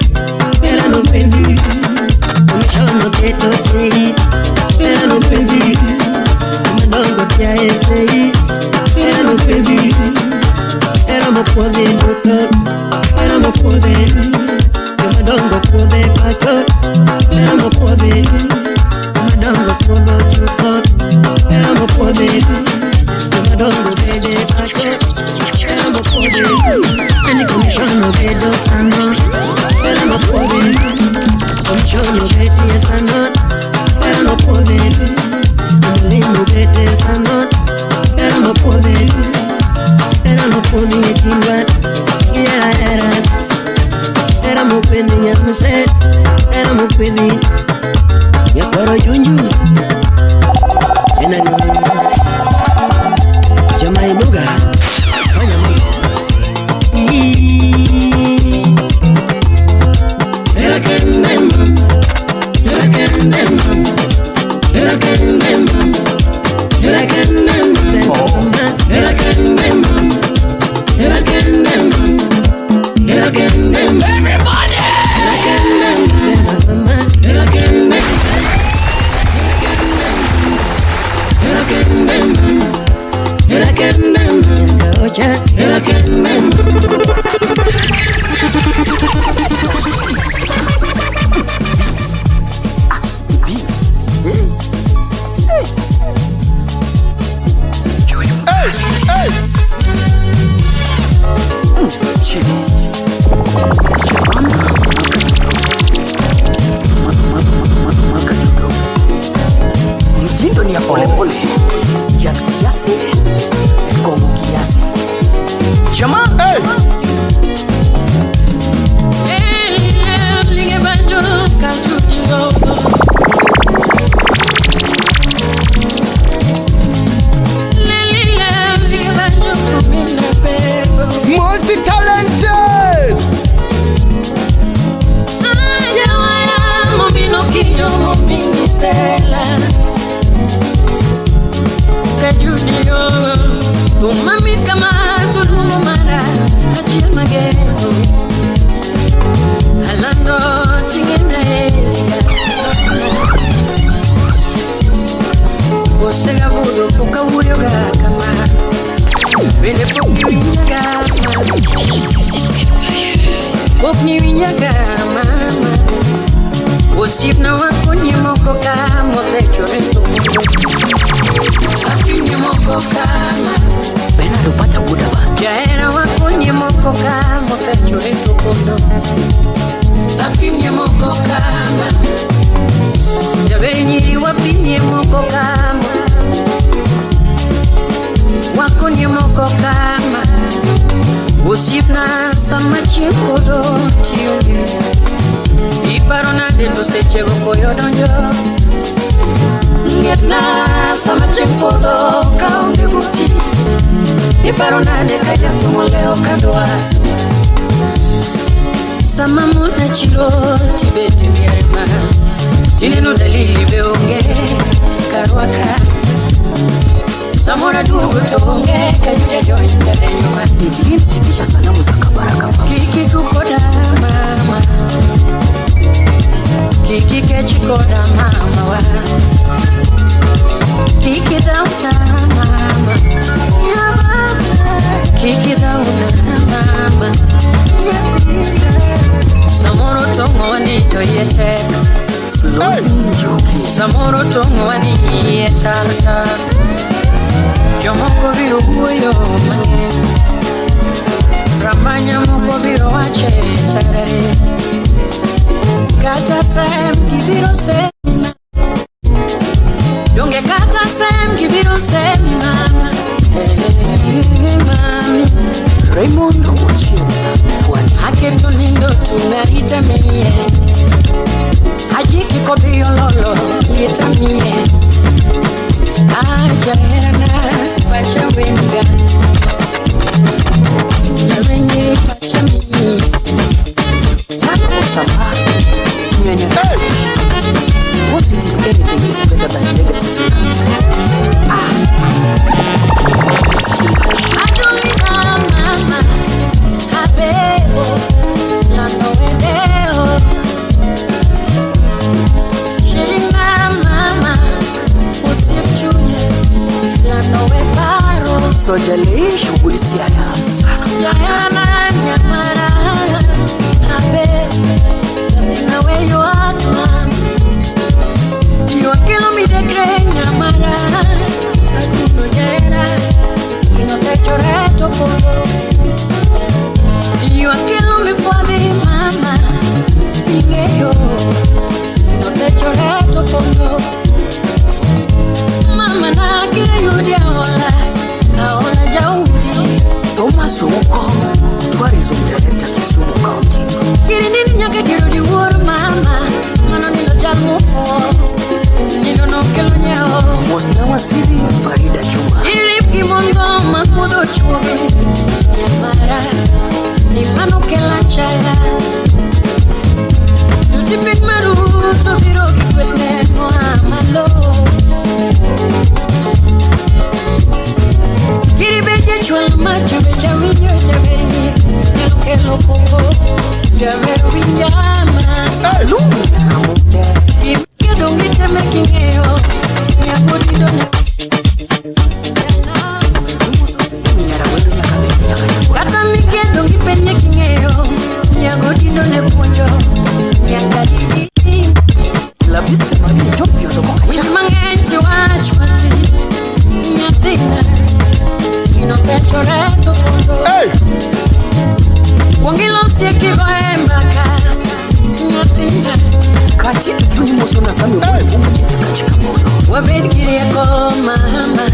Era no pevi Yomishono keto sei. Era no pevi Yomadongo tia esei. Era no pevi Éramos poder doctor, éramos poder. Yo me dongo poder pachot. Éramos poder, yo me dongo poder chupot. Éramos poder, yo me dongo bede pachot. Éramos poder, en el comisión no bedo sano. Éramos poder, comisión no bede sano. Éramos poder, en el no bede sano. Éramos poder. Era no podía chingar, y era muy pendiente, ya no sé, era muy pendiente, ya para Junju, en el Jamai Nuga, era que nemam, era que nemam, era que nemam, era que nemam, era que nemam. Everybody! Tumamit kama tulumo mara Achil magendo Alando tingenda elia Osega budo poka uyoga kama Bele pokni winyaga Pokni winyaga mama Osip na wakonye moko kama Techoreto Akinye moko kama Bena lupata buda ba Jaera wakonye moko kama Techoreto kono Akinye moko kama Jaberi nyiri wapinye moko kama Wakonye moko kama Osip na sama chinkodo chiyonge Iparo na dendo sechego koyo donjo Ngetna sama chinkodo kaunge buti Iparo na deka jatumo leo kadwa Sama muna chiro tibeti niyarema Jineno dalili beonge karwaka Samora dugo tonge kajute jointa denyuma Fikisha salamu za kabaraka Kiki kukoda mama Kiki kechikoda mama wa Kiki dauna mama Kiki dauna mama Samoro tongo wanito yete Samoro tongo wani yetalata Jomoko biro uyo mange Ramanya moko biro wache tarare Kata sem kibiro semina Donge kata sem kibiro semina Mami Raymond Ochionga Haketo nindo tunarita miye Hajiki kodhiyo lolo yeta miye Ajaerana pacha wenga Narenyiri pacha miye Taka kusapa Nyanya Positive anything is better than negative It's too much Adulina mama Habebo Lando edeo Shirina mama Usip Junior Lando eparo Sojale shughuli siaya sana Jayana nyamara Habe Latina weyo atman You are killing me the great nyamara Akuno jera Ino techo reto polo You are killing me for the mama Ingeyo Ino techo reto polo Mama na kire yudi aola Aola jaudi Thomas Oko Tourism Director Kisumu County Kiri nini nyake jirudi wuru mama Mano nilo jalmufo Nilo no kelo nyao Mosna wasiri Farida Juma Irip kimongo makudo chuoge Nyamara Ni mano kela chaya Tutipik maru Tobiro kikwetne Mohamalo Kiri beje chwala macho beja winyo jaberi Nilo kelo popo Jaberu winyama Lumi kamude Kimke dongi teme kingeyo Nyakodi done Kata mike dongi penye kingeyo Nyakodi done ponjo Nyakadi La vista maria jopio to moka Nyamangenti wachmati Nyatina Ino pecho reto ponjo Wangilo sieki vaembaka Nyatina Kati tujuni moso na sami Mungu jenya kachika mono Wabedgiri yako mama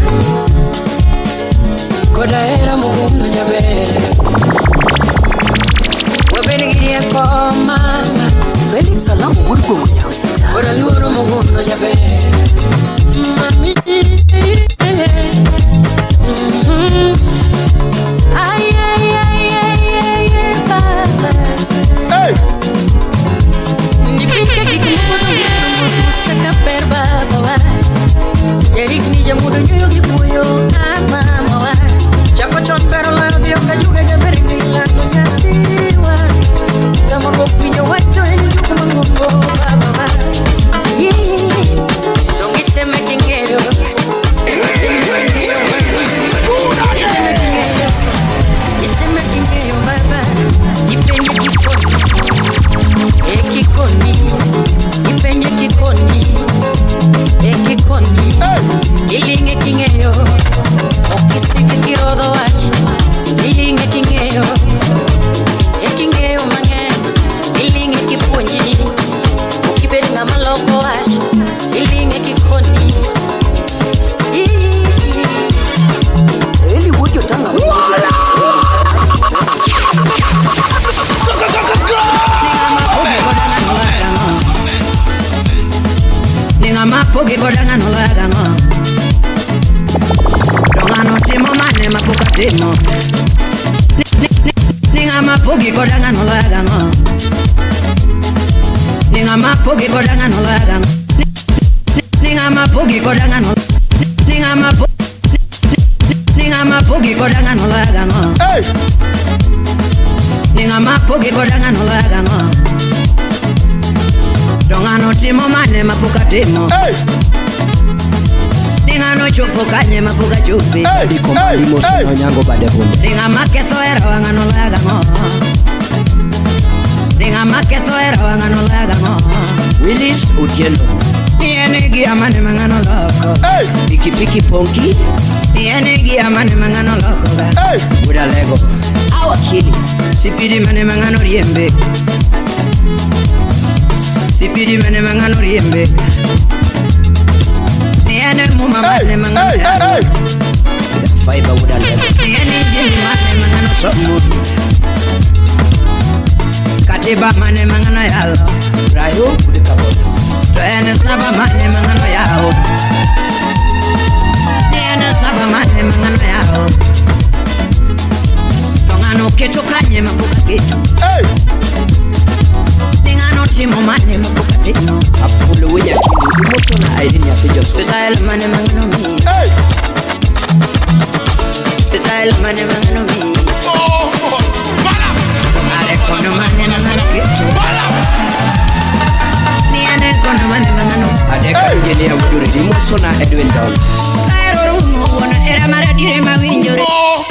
Koda era mungu jabe Wabedgiri yako mama Felix Salamu Burgo Mnyawita Koda luru mungu jabe Mami Ay ay ay ay ay baba Nipike kikumudu Musaka per baba Yerik ni jamudu nyoyo kikuyo Mama timo Ninga mapogi kodanga no laga no Ninga mapogi kodanga no laga Ninga mapogi kodanga no Ninga mapogi kodanga no laga no Hey! Ninga mapogi kodanga no laga no Donga no timo mane mapuka timo Hey! Ninga no chupo kanye mapuka chupi Hey! Dikomandi moso no nyango bade hunde. Ninga maketo era wanga no laga no Ninga maketo era wanga no laga no Willis Utieno. Niene gia mane mangano loko Hey! Piki piki ponki. Niene gia mane mangano loko ga Hey! Buda lego. Awa kili. Sipidi mane mangano riembe Sipidi mane mangano riembe Niene muma Hey! mane mangano Hey! Hey! Fiber buda lego. Niene jini mane mangano somu Katiba mane mangano yalo Rayo buda kabodi. Niene saba mane mangano yao Niene saba mane mangano yao Tongano keto kanye mapuka keto Hey! Ningano timo mane mapuka timo Apolo wenya kili. Moso na Irene ya fijo so. Style mane mangano mi Hey! Style mane mangano mi Oh! Bala! Ale kono mane mangano keto Niene kono mane mangano Adeka Hey! engineer Wuduri. Moso na Edwin Down. Kairo rumo wana era maradire mawinjore Oh!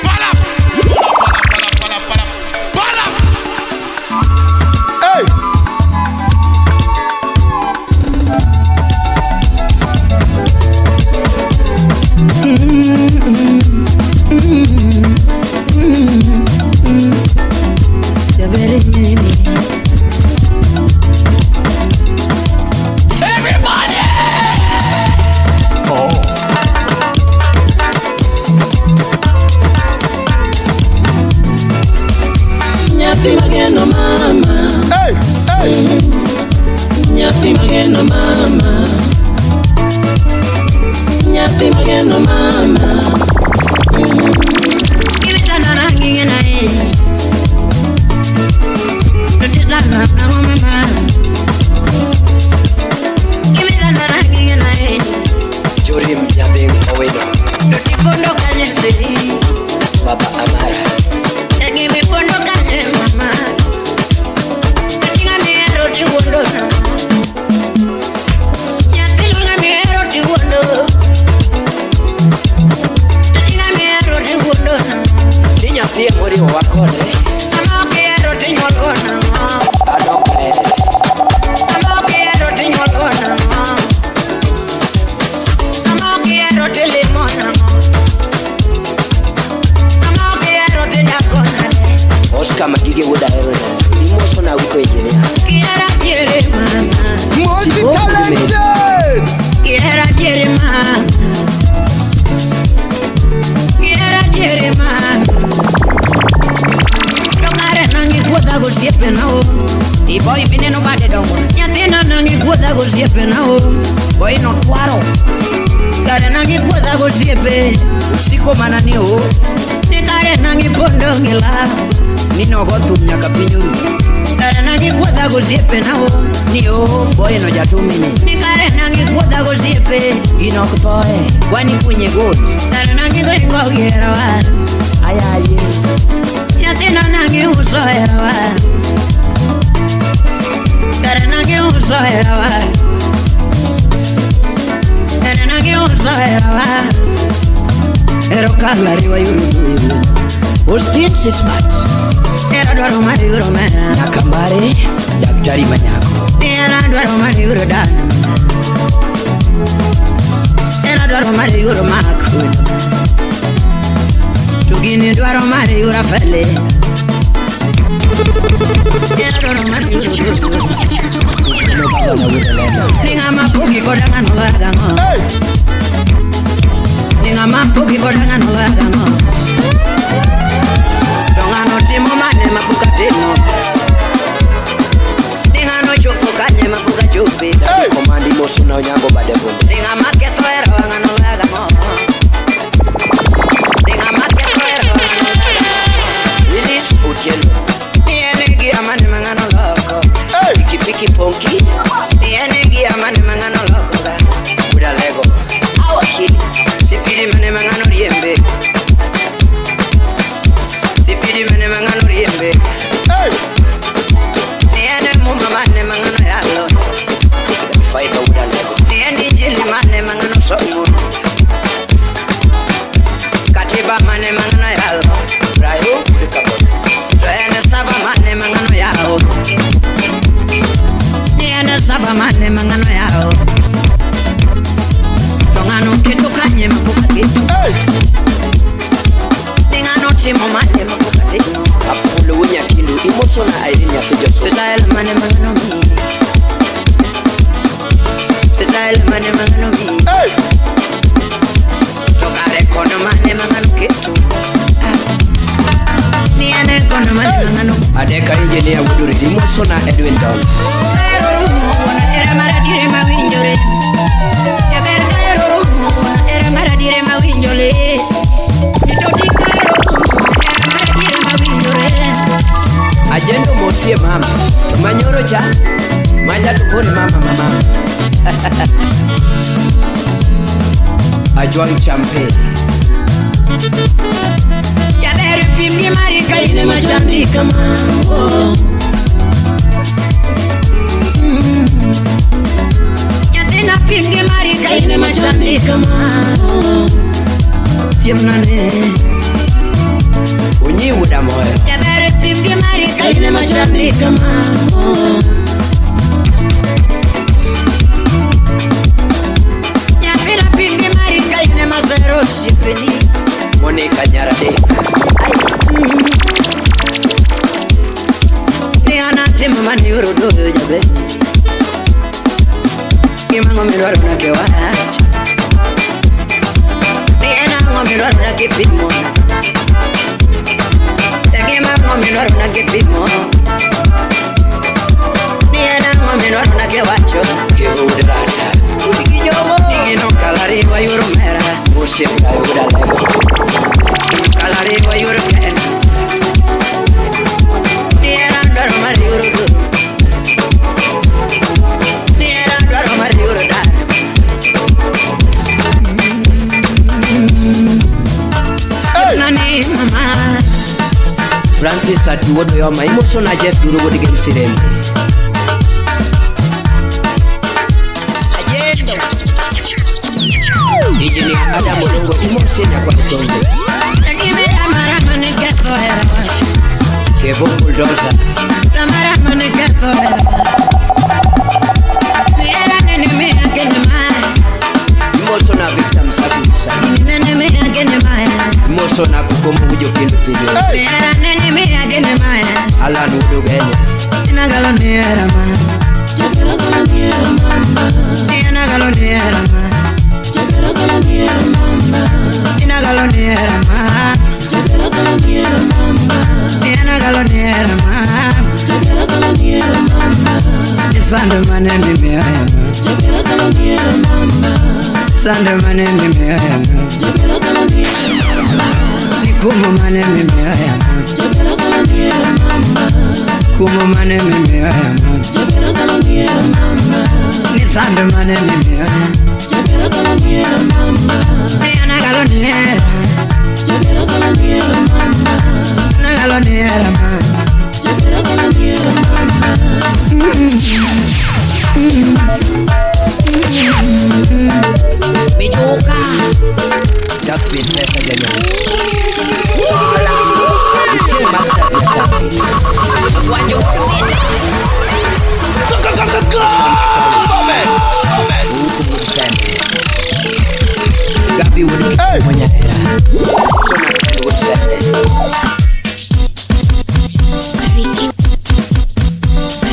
Bala! Bala! Bala! Hey! Nyathi mageno mama Hey! Hey! Nyathi mageno mama Nyathi mageno mama Kibitana rangi ngena Nutizana na mama Kibitana rangi ngena Jorim Nyabeng Oweno. Nutipondo kanye siri Baba Amara. Nagi mipondo kanye mama Nutinga miero tiwondo Nyathi lunga miero tiwondo Nutinga miero tiwondo Ninya tie mori wakone. Amo quiero tinyol kona Adok ere. Amo quiero tinyol kona Amo quiero tilimona Amo quiero tinyakona Oscar Magige Wuda Hero. Moso na wiko engineer. Quiera quiere mama Multi-talented! Quiera quiere mama Quiera quiere mama Dongare nangi kuoda go siepe na o Boy vine no bade dongo Nyathina nangi kuoda go siepe na o Boy no twaro Kare nangi kuoda go siepe Usiko manani o Nikare nangi pondo ngila Nino gotum nyaka pinyuru Kare nangi kuoda go siepe na o Ni o boy no jatumini Nikare nangi kuoda go siepe Ino kutoe Wani kunye gold Kare nangi gringo gerawa Ayaye Nyathina nangi uso herawa Kare nangi uso herawa Kare nangi uso herawa Ero kala riwa yuru Austin Sismat. Ero dwaro mari yuru mera Nakambare. Daktari Manyako. Ero dwaro mari yuru dana Ero dwaro mari yuru makun Tugini dwaro mari yuru afele Ero dwaro mari yuru No baba na Wuda Lego. Ninga mapugi kodanga no laga mo Hey! Ninga mapugi kodanga no laga mo Donga no timo mane mapuka timo Ninga no chupo kanye mapuka chupi Hey! Komandi Moso na Onyango bade hunde. Ninga maketo era wanga no laga mo Ninga maketo saba mane mangano yao Rayo kudikabo Ene saba mane mangano yao Ene saba mane mangano yao Tongano kitu kanye mapukati Tingano timo mane mapukati Apule wenya kindu imosona airini ya tujosu Sitaele mane mangano mi Sitaele mane mangano mi Tokare kono mane mangano kitu Ni ane kono mane mangano Adeka inje ni ya wuduri imosona Edwin Down Kairo rumo wana ere maradire mawinjore Ya ber kairo rumo wana ere maradire mawinjole Nitoti kairo rumo ere maradire mawinjore Ajendo mosie mama Manyoro cha Maja tuponi mama Ajuang champe Ya beri pimgi marika ine machandika mambo Ya tena pimgi marika ine machandika mambo Tiemnane Unyi uda moyo Ya beri pimgi marika ine machandika mambo Pingi marika ine mazero shipeni Monika nyarade Ni anate mama ni urudo jabe Kimango milwaru na kewacha Ni enango milwaru na kipimona Kimango milwaru na kipimona Ni enango milwaru na kewacho Kivudrata Ningino kalari wa yurumera Mushimda yudalego Kalari wa yurumera Niera ndaro mari yurudu Niera ndaro mari yuruda Nani mama Francis ati wodo yoma Imoso na Jeff duru wodi game sirembe Ijini ada morongo imosenya kwa kutongo Yakime amara maneketo hera Kevo bulldozer Amara maneketo hera Niera nene mea kene maa Imoso na Victor Msafi Msafi Nene mea kene maa Imoso na kukombu ujo kindu pijo Niera nene mea kene maa Ala nudu genye Inagalo niera maa Chakira kala niera mama Inagalo niera maa Inagalo niera mama Inagalo niera mama Sande mane mimi ayama Sande mane mimi ayama Kumu mane mimi ayama Kumu mane mimi ayama Ni sande mane mimi ayama Nagalo niera Nagalo niera mama Mijuka Jakpin pesa jangan Ucil master pizza Wanjuk duit Hukum urusan Gabi wudi semuanya era Sonat urusan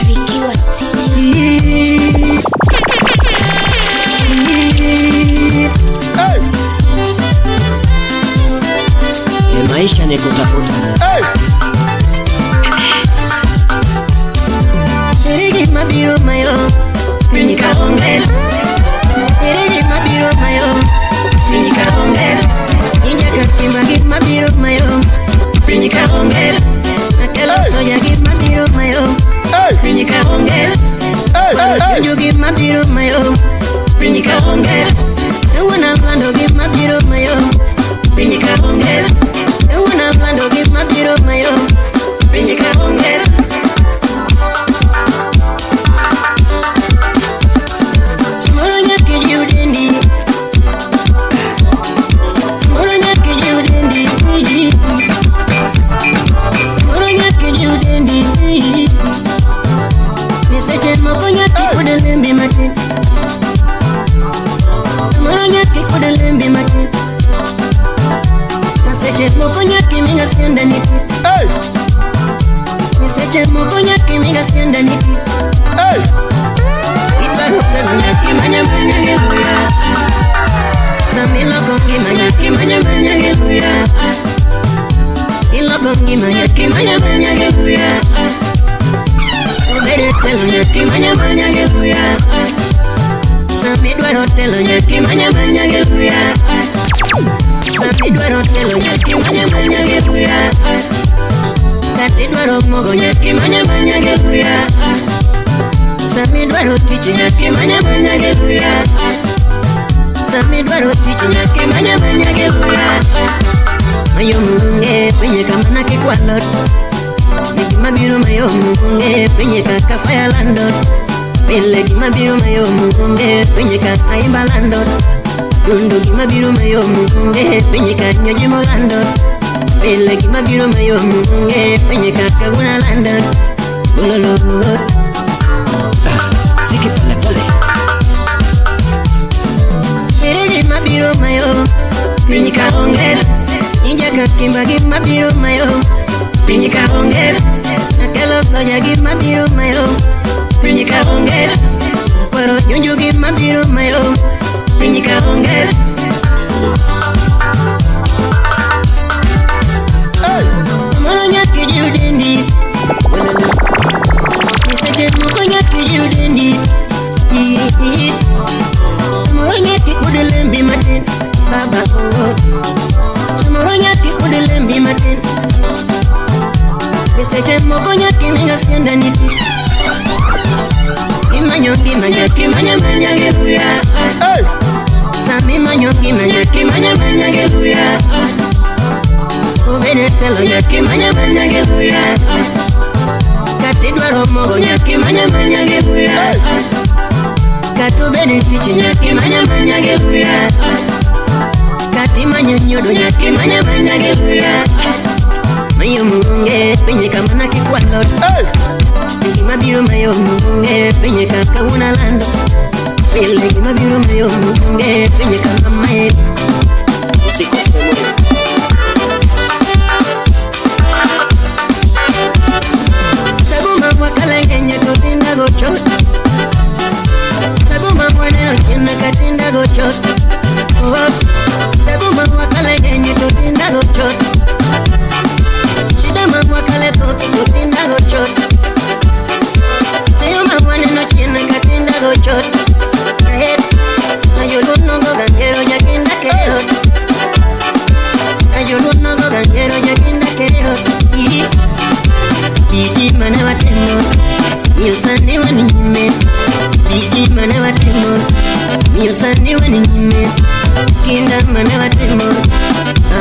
Ricky was Maisha ni kutafuta Erege mabiro mayo Minika ongel Erege mabiro mayo Minika ongel Inja kakima git mabiro mayo Minika ongel Nakelo soya git mabiro mayo Minika ongel Inju git mabiro mayo Minika ongel Ewana blando git mabiro mayo Minika ongel Ewana blando git mabiro mayo Minika ongel Smolanya kijudendi Seche moko nyaki minga sienda niti. Hey, Seche moko nyaki minga sienda niti. hey. Idwaro telo nyaki manya manya geluya. Samilo kongi manyaki manya manya geluya. Ilo kongi manyaki manya manya geluya. Obere telo nyaki manya manya geluya. Samidwaro telo nyaki manya manya geluya. Samidwaro telo nyaki manya manya geluya. Katidwaro mogo nyaki manya manya geluya. Samidwaro tich nyaki manya manya geluya. Samidwaro tich nyaki manya manya geluya. Mayo munge penye kamana kikwalot. Gima biro mayo munge penye kaka fire landot. Pele gima biro mayo munge penye kaka imba landot. Dundo gima biro mayo munge penye kaka nyojimo landot. Pele gima biro mayo munge penye kaka guna landot. Ulolot siki pole pole. Pele gima biro mayo penye kaka onge. Inja kakimba gima biro mayo pinyi ka onge. Nakelo soya gima biro mayo pinyi ka onge. Kwaro nyunju gima biro mayo pinyi ka onge. Hey, Molo nyaki judendi. Seche moko nyaki judendi. Molo nyaki kudelembi matin. Baba oh. Molo nyaki kudelembi matin. Seche moko nyaki minga sienda niti. Imanyo gima nyaki manya manya geluya. hey. Sami manyo gima nyaki manya manya geluya. Obere telo nyaki manya manya geluya. Katidwaro mogo nyaki manya manya geluya. Katubene tich nyaki manya manya geluya. Kati manyo nyodo nyaki manya manya geluya. Mayo munge penye kamana kikwalot. Hey, Gima biro mayo munge penye kaka una lando. Pele gima biro mayo munge penye kaka mae. Usikose moyo. Tabu mamwa kalengenye kotinda gochot. Tabu mamwa neno chena katinda gochot. Tabu mamwa kalengenye kotinda gochot. Shida mamwa kale kotinda gochot. Seyo mamwa neno chena katinda gochot. Ayoluno go gangero yakinda keyo. Ayoluno go gangero yakinda keyo. Bidi mana watemo, miusani wani nyime. Bidi mana watemo, miusani wani nyime. Kinda mana watemo,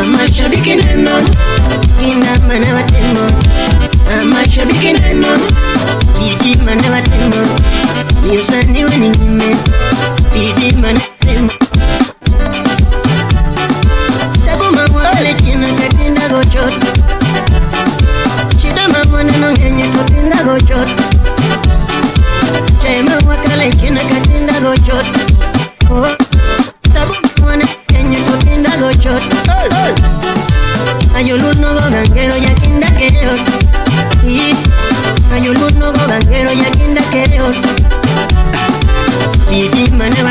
ama shabiki neno. Kinda mana watemo, ama shabiki neno. Bidi mana watemo, miusani wani nyime. Bidi mana watemo. Tabu mamwa kale china katinda gochot. Shida mamwa neno ngenye katinda gochot. Chai mamwa kale china katinda gochot. Tabu mamwa ngenye katinda gochot. hey, hey. Ayoluno go gangero yakinda keyo. Ayoluno go gangero yakinda keyo. Bidi mana